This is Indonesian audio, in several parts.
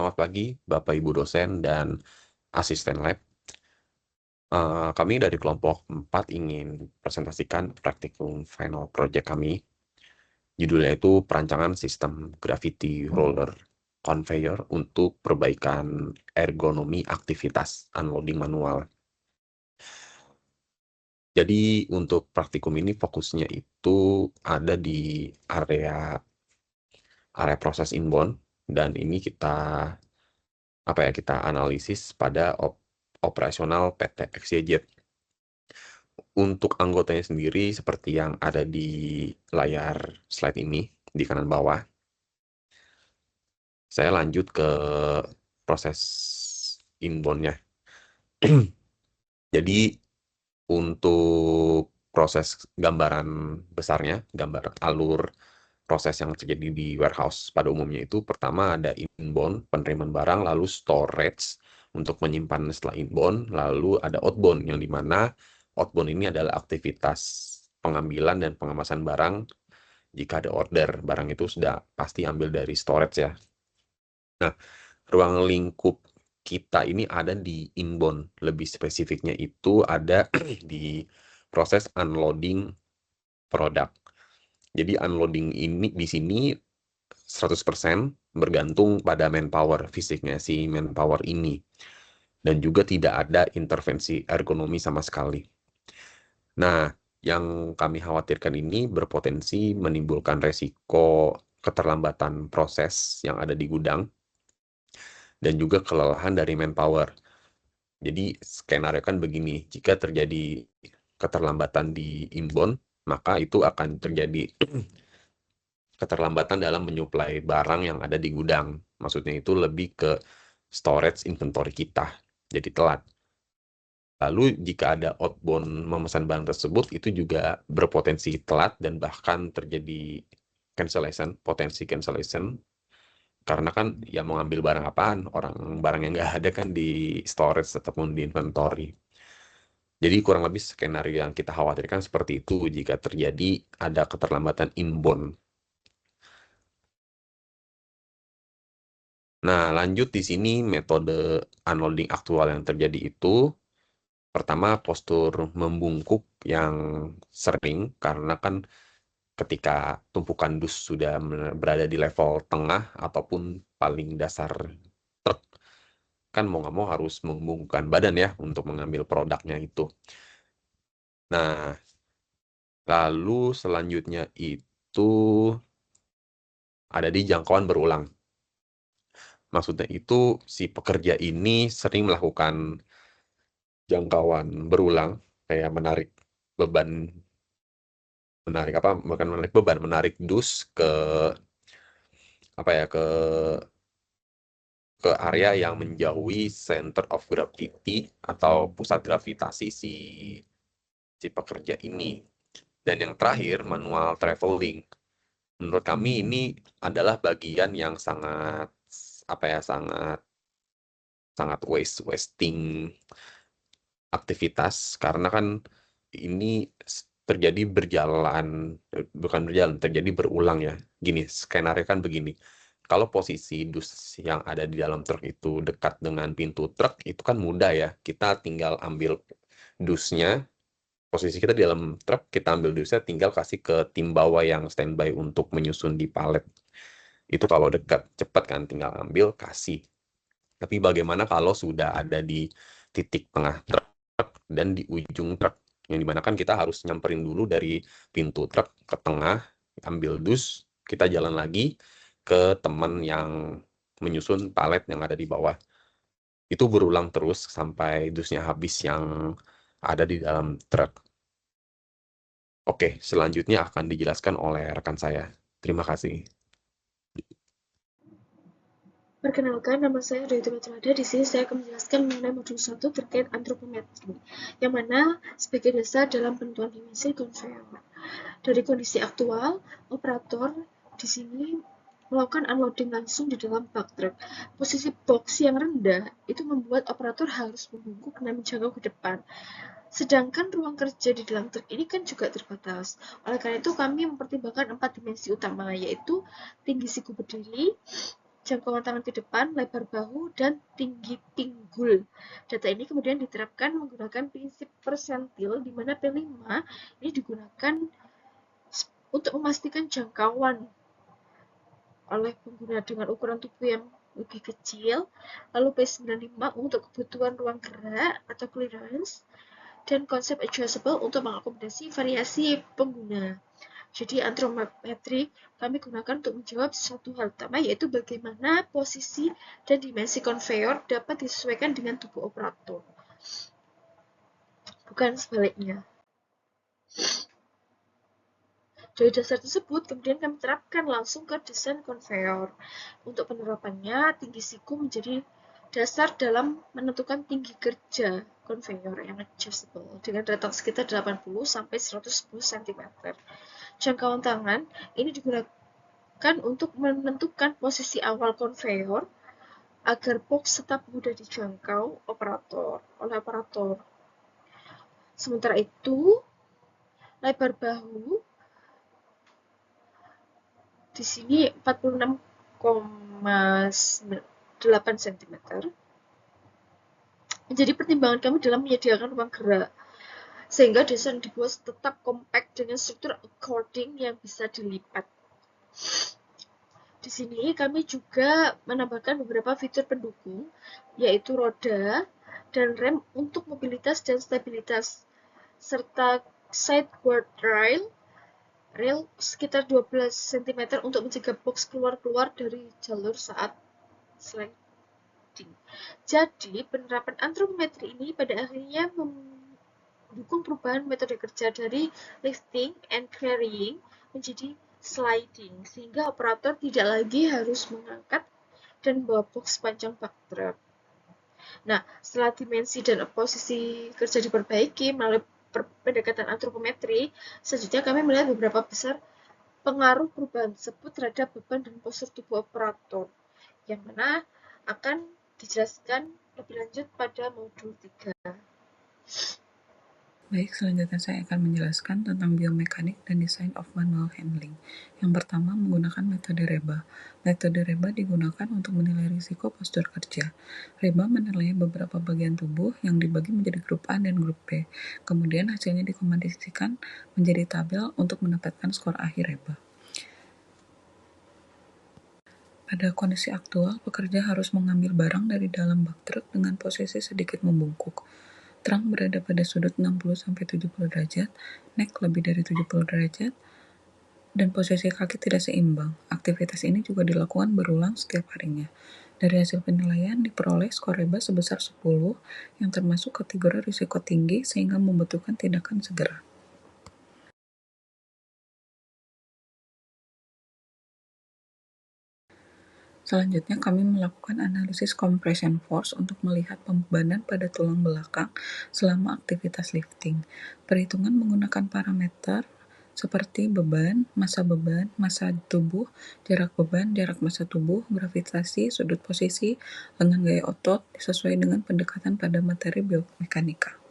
Selamat pagi, Bapak Ibu dosen dan asisten lab. Kami dari kelompok 4 ingin presentasikan praktikum final project kami. Judulnya itu perancangan sistem gravity roller conveyor untuk perbaikan ergonomi aktivitas unloading manual. Jadi untuk praktikum ini fokusnya itu ada di area proses inbound, dan ini kita analisis pada operasional PT XYZ. Untuk anggotanya sendiri seperti yang ada di layar slide ini di kanan bawah. Saya lanjut ke proses inbound-nya. Jadi untuk proses gambaran besarnya, gambar alur proses yang terjadi di warehouse pada umumnya itu pertama ada inbound, penerimaan barang, lalu storage untuk menyimpan setelah inbound, lalu ada outbound yang dimana outbound ini adalah aktivitas pengambilan dan pengemasan barang. Jika ada order, barang itu sudah pasti ambil dari storage ya. Nah, ruang lingkup kita ini ada di inbound, lebih spesifiknya itu ada di proses unloading produk. Jadi unloading ini di sini 100% bergantung pada manpower fisiknya si manpower ini. Dan juga tidak ada intervensi ergonomi sama sekali. Nah, yang kami khawatirkan ini berpotensi menimbulkan resiko keterlambatan proses yang ada di gudang dan juga kelelahan dari manpower. Jadi skenario kan begini, jika terjadi keterlambatan di inbound, maka itu akan terjadi keterlambatan dalam menyuplai barang yang ada di gudang. Maksudnya itu lebih ke storage inventory kita, jadi telat. Lalu jika ada outbound memesan barang tersebut, itu juga berpotensi telat dan bahkan terjadi cancellation, potensi cancellation. Karena kan ya mau ngambil barang apaan, barang yang nggak ada kan di storage ataupun di inventory. Jadi kurang lebih skenario yang kita khawatirkan seperti itu jika terjadi ada keterlambatan inbound. Nah, lanjut di sini metode unloading aktual yang terjadi itu pertama postur membungkuk yang sering karena kan ketika tumpukan dus sudah berada di level tengah ataupun paling dasar truk, kan mau nggak mau harus membungkukkan badan ya untuk mengambil produknya itu. Nah, lalu selanjutnya itu ada di jangkauan berulang. Maksudnya itu si pekerja ini sering melakukan jangkauan berulang, kayak menarik beban, menarik dus ke area yang menjauhi center of gravity atau pusat gravitasi si pekerja ini. Dan yang terakhir, manual traveling. Menurut kami ini adalah bagian yang sangat sangat wasting aktivitas, karena kan ini terjadi terjadi berulang ya. Gini, skenario kan begini. Kalau posisi dus yang ada di dalam truk itu dekat dengan pintu truk, itu kan mudah ya. Kita tinggal ambil dusnya, posisi kita di dalam truk, kita ambil dusnya, tinggal kasih ke tim bawah yang standby untuk menyusun di palet. Itu kalau dekat, cepat kan, tinggal ambil, kasih. Tapi bagaimana kalau sudah ada di titik tengah truk dan di ujung truk, yang dimana kan kita harus nyamperin dulu dari pintu truk ke tengah, ambil dus, kita jalan lagi ke teman yang menyusun palet yang ada di bawah. Itu berulang terus sampai dusnya habis yang ada di dalam truk. Oke, selanjutnya akan dijelaskan oleh rekan saya. Terima kasih. Perkenalkan, nama saya Dwi Tumatrada. Di sini saya akan menjelaskan mengenai modul 1 terkait antropometri, yang mana sebagai dasar dalam penentuan dimensi konveyor. Dari kondisi aktual, operator di sini melakukan unloading langsung di dalam bak truk. Posisi box yang rendah itu membuat operator harus membungkuk dan menjangkau ke depan. Sedangkan ruang kerja di dalam truk ini kan juga terbatas. Oleh karena itu kami mempertimbangkan 4 dimensi utama, yaitu tinggi siku berdiri, jangkauan tangan ke depan, lebar bahu, dan tinggi pinggul. Data ini kemudian diterapkan menggunakan prinsip persentil, di mana P5 ini digunakan untuk memastikan jangkauan oleh pengguna dengan ukuran tubuh yang lebih kecil, lalu P95 untuk kebutuhan ruang gerak atau clearance, dan konsep adjustable untuk mengakomodasi variasi pengguna. Jadi antropometrik kami gunakan untuk menjawab satu hal utama, yaitu bagaimana posisi dan dimensi konveyor dapat disesuaikan dengan tubuh operator, bukan sebaliknya. Dari dasar tersebut, kemudian kami terapkan langsung ke desain konveyor. Untuk penerapannya, tinggi siku menjadi dasar dalam menentukan tinggi kerja konveyor yang adjustable dengan rentang sekitar 80 sampai 110 cm. Jangkauan tangan ini digunakan untuk menentukan posisi awal konveyor agar box tetap mudah dijangkau oleh operator. Sementara itu, lebar bahu di sini 46,8 cm menjadi pertimbangan kami dalam menyediakan ruang gerak, sehingga desain dibuat tetap compact dengan struktur according yang bisa dilipat. Di sini kami juga menambahkan beberapa fitur pendukung, yaitu roda dan rem untuk mobilitas dan stabilitas, serta side guard rail sekitar 12 cm untuk mencegah box keluar dari jalur saat sliding. Jadi, penerapan antropometri ini pada akhirnya mendukung perubahan metode kerja dari lifting and carrying menjadi sliding, sehingga operator tidak lagi harus mengangkat dan membawa box panjang bak truk. Nah, setelah dimensi dan posisi kerja diperbaiki melalui pendekatan antropometri, selanjutnya kami melihat beberapa besar pengaruh perubahan tersebut terhadap beban dan postur tubuh operator, yang mana akan dijelaskan lebih lanjut pada modul 3. Baik, selanjutnya saya akan menjelaskan tentang biomekanik dan design of manual handling. Yang pertama, menggunakan metode REBA. Metode REBA digunakan untuk menilai risiko postur kerja. REBA menilai beberapa bagian tubuh yang dibagi menjadi grup A dan grup B. Kemudian hasilnya dikomandisikan menjadi tabel untuk mendapatkan skor akhir REBA. Pada kondisi aktual, pekerja harus mengambil barang dari dalam bak truk dengan posisi sedikit membungkuk. Truk berada pada sudut 60-70 derajat, neck lebih dari 70 derajat, dan posisi kaki tidak seimbang. Aktivitas ini juga dilakukan berulang setiap harinya. Dari hasil penilaian diperoleh skor REBA sebesar 10, yang termasuk kategori risiko tinggi sehingga membutuhkan tindakan segera. Selanjutnya, kami melakukan analisis compression force untuk melihat pembebanan pada tulang belakang selama aktivitas lifting. Perhitungan menggunakan parameter seperti beban, massa tubuh, jarak beban, jarak massa tubuh, gravitasi, sudut posisi, lengan gaya otot, sesuai dengan pendekatan pada materi biomekanika.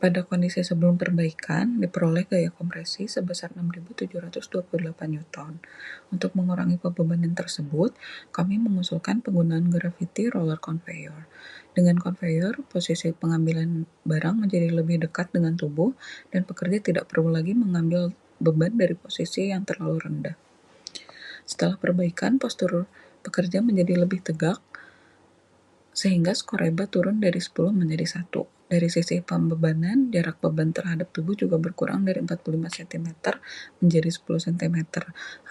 Pada kondisi sebelum perbaikan, diperoleh gaya kompresi sebesar 6.728 Newton. Untuk mengurangi pembebanan tersebut, kami mengusulkan penggunaan gravity roller conveyor. Dengan conveyor, posisi pengambilan barang menjadi lebih dekat dengan tubuh dan pekerja tidak perlu lagi mengambil beban dari posisi yang terlalu rendah. Setelah perbaikan, postur pekerja menjadi lebih tegak, sehingga skor REBA turun dari 10 menjadi 1. Dari sisi pembebanan, jarak beban terhadap tubuh juga berkurang dari 45 cm menjadi 10 cm.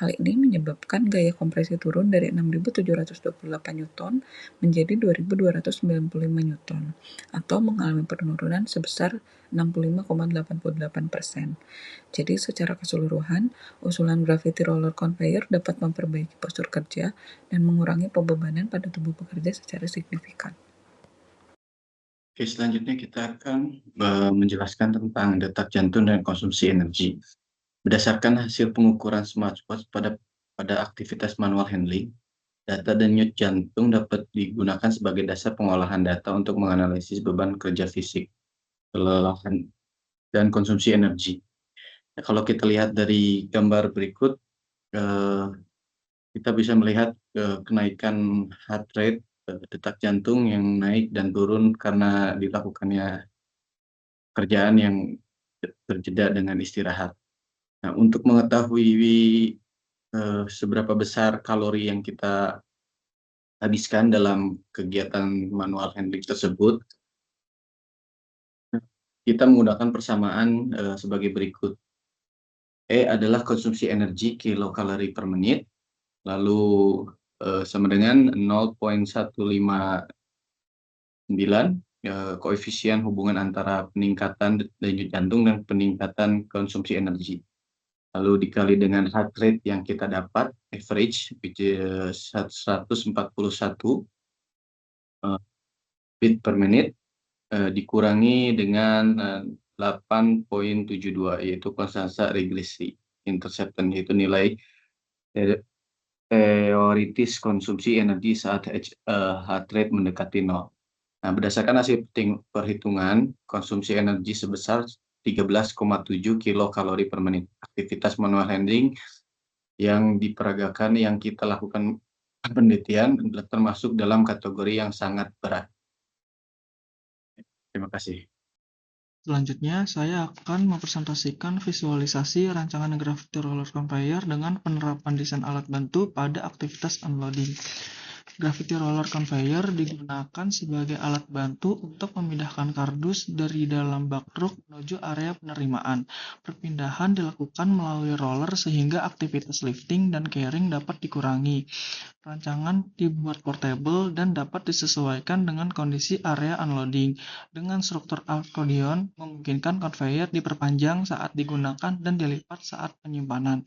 Hal ini menyebabkan gaya kompresi turun dari 6.728 Newton menjadi 2.295 Newton, atau mengalami penurunan sebesar 65,88%. Jadi secara keseluruhan, usulan gravity roller conveyor dapat memperbaiki postur kerja dan mengurangi pembebanan pada tubuh pekerja secara signifikan. Oke, selanjutnya kita akan menjelaskan tentang detak jantung dan konsumsi energi. Berdasarkan hasil pengukuran smartwatch pada aktivitas manual handling, data denyut jantung dapat digunakan sebagai dasar pengolahan data untuk menganalisis beban kerja fisik, kelelahan, dan konsumsi energi. Nah, kalau kita lihat dari gambar berikut, kita bisa melihat kenaikan heart rate, detak jantung yang naik dan turun karena dilakukannya kerjaan yang terjeda dengan istirahat. Nah, untuk mengetahui seberapa besar kalori yang kita habiskan dalam kegiatan manual handling tersebut, kita menggunakan persamaan sebagai berikut. E adalah konsumsi energi kilokalori per menit, lalu sama dengan 0,159 koefisien hubungan antara peningkatan denyut jantung dan peningkatan konsumsi energi. Lalu dikali dengan heart rate yang kita dapat, average, which is 141 beat per menit, dikurangi dengan 8,72, yaitu konstanta regresi interception, yaitu nilai teoritis konsumsi energi saat heart rate mendekati 0. Nah, berdasarkan hasil perhitungan, konsumsi energi sebesar 13,7 kilokalori per menit. Aktivitas manual handling yang diperagakan yang kita lakukan penelitian termasuk dalam kategori yang sangat berat. Terima kasih. Selanjutnya, saya akan mempresentasikan visualisasi rancangan Gravity Roller Conveyor dengan penerapan desain alat bantu pada aktivitas unloading. Gravity Roller Conveyor digunakan sebagai alat bantu untuk memindahkan kardus dari dalam bak truk menuju area penerimaan. Perpindahan dilakukan melalui roller sehingga aktivitas lifting dan carrying dapat dikurangi. Rancangan dibuat portable dan dapat disesuaikan dengan kondisi area unloading. Dengan struktur akcordion, memungkinkan conveyor diperpanjang saat digunakan dan dilipat saat penyimpanan.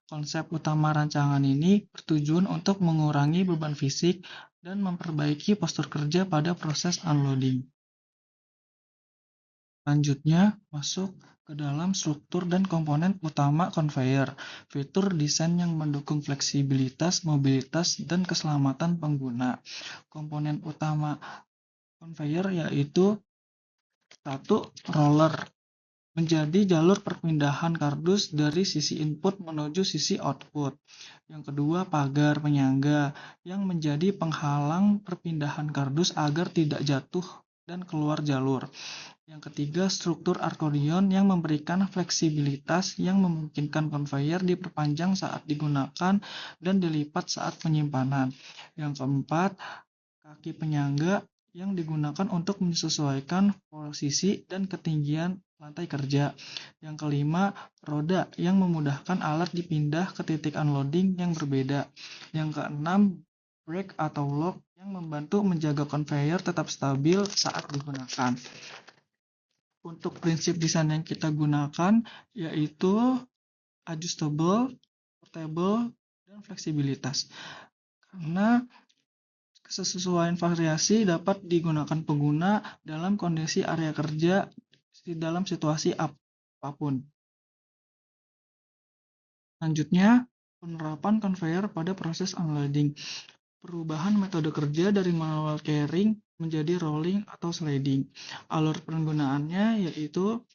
Konsep utama rancangan ini bertujuan untuk mengurangi beban fisik dan memperbaiki postur kerja pada proses unloading. Selanjutnya, masuk ke dalam struktur dan komponen utama conveyor. Fitur desain yang mendukung fleksibilitas, mobilitas, dan keselamatan pengguna. Komponen utama conveyor yaitu 1. Roller, menjadi jalur perpindahan kardus dari sisi input menuju sisi output. Yang kedua, pagar penyangga yang menjadi penghalang perpindahan kardus agar tidak jatuh dan keluar jalur. Yang ketiga, struktur akcordion yang memberikan fleksibilitas yang memungkinkan conveyor diperpanjang saat digunakan dan dilipat saat penyimpanan. Yang keempat, kaki penyangga yang digunakan untuk menyesuaikan posisi dan ketinggian lantai kerja. Yang kelima, roda yang memudahkan alat dipindah ke titik unloading yang berbeda. Yang keenam, brake atau lock yang membantu menjaga conveyor tetap stabil saat digunakan. Untuk prinsip desain yang kita gunakan yaitu adjustable, portable, dan fleksibilitas. Karena kesesuaian variasi dapat digunakan pengguna dalam kondisi area kerja dalam situasi apapun. Selanjutnya, penerapan conveyor pada proses unloading. Perubahan metode kerja dari manual carrying menjadi rolling atau sliding. Alur penggunaannya yaitu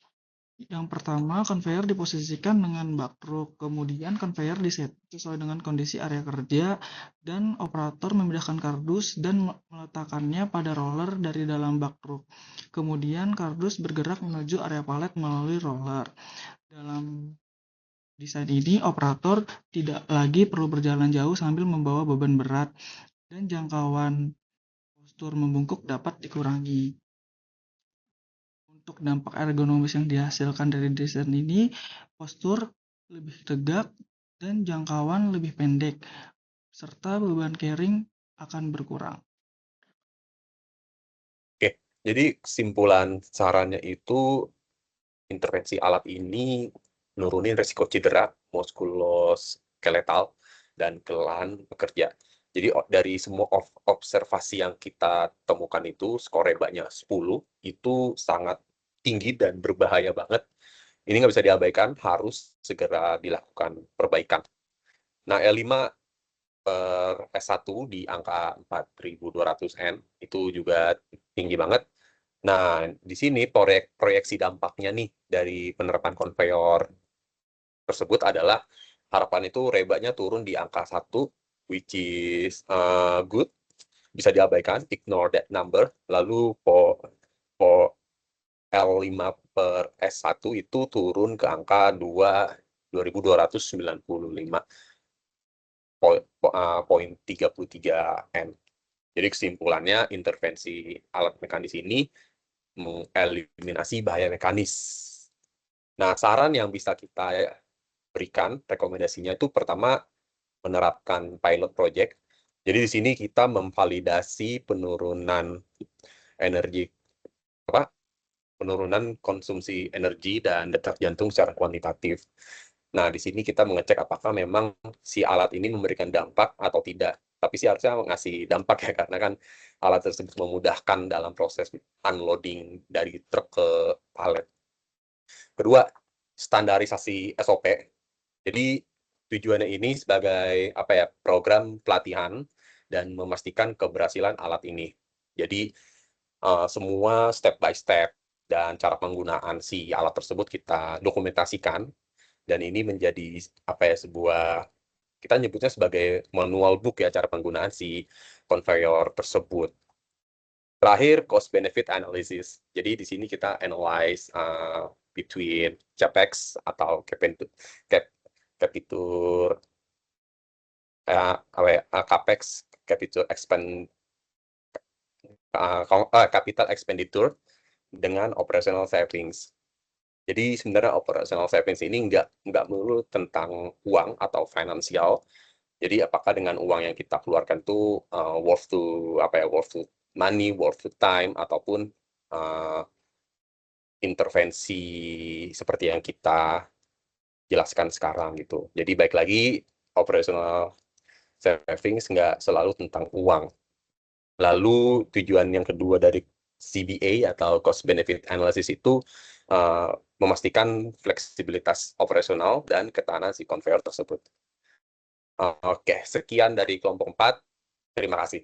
yang pertama, conveyor diposisikan dengan bak truk, kemudian conveyor diset sesuai dengan kondisi area kerja, dan operator memindahkan kardus dan meletakkannya pada roller dari dalam bak truk. Kemudian kardus bergerak menuju area palet melalui roller. Dalam desain ini, operator tidak lagi perlu berjalan jauh sambil membawa beban berat, dan jangkauan postur membungkuk dapat dikurangi. Untuk dampak ergonomis yang dihasilkan dari desain ini, postur lebih tegak dan jangkauan lebih pendek, serta beban carrying akan berkurang. Oke, jadi kesimpulan sarannya itu intervensi alat ini nurunin resiko cedera, muskuloskeletal, dan kelelahan bekerja. Jadi dari semua observasi yang kita temukan itu, skor REBA-nya 10, itu sangat tinggi dan berbahaya banget. Ini nggak bisa diabaikan, harus segera dilakukan perbaikan. Nah, L5 per S1 di angka 4.200 N, itu juga tinggi banget. Nah, di sini proyeksi dampaknya nih dari penerapan conveyor tersebut adalah harapan itu REBA-nya turun di angka 1 which is good, bisa diabaikan, ignore that number. Lalu for L5 per S1 itu turun ke angka 2.295.33 N. Jadi kesimpulannya, intervensi alat mekanis ini mengeliminasi bahaya mekanis. Nah, saran yang bisa kita berikan, rekomendasinya itu pertama, menerapkan pilot project. Jadi di sini kita memvalidasi penurunan energi, penurunan konsumsi energi dan detak jantung secara kuantitatif. Nah, di sini kita mengecek apakah memang si alat ini memberikan dampak atau tidak. Tapi sih harusnya ngasih dampak ya, karena kan alat tersebut memudahkan dalam proses unloading dari truk ke palet. Kedua, standarisasi SOP. Jadi tujuannya ini sebagai program pelatihan dan memastikan keberhasilan alat ini. Jadi semua step by step dan cara penggunaan si alat tersebut kita dokumentasikan, dan ini menjadi sebuah, kita nyebutnya sebagai manual book ya, cara penggunaan si conveyor tersebut. Terakhir, cost benefit analysis. Jadi di sini kita analyze between capex atau capex, capital expenditure dengan operational savings. Jadi sebenarnya operational savings ini nggak melulu tentang uang atau finansial. Jadi apakah dengan uang yang kita keluarkan itu worth to money, worth to time, ataupun intervensi seperti yang kita jelaskan sekarang gitu. Jadi baik lagi, operational savings nggak selalu tentang uang. Lalu tujuan yang kedua dari CBA atau cost benefit analysis itu memastikan fleksibilitas operasional dan ketahanan si conveyor tersebut. Oke, sekian dari kelompok 4. Terima kasih.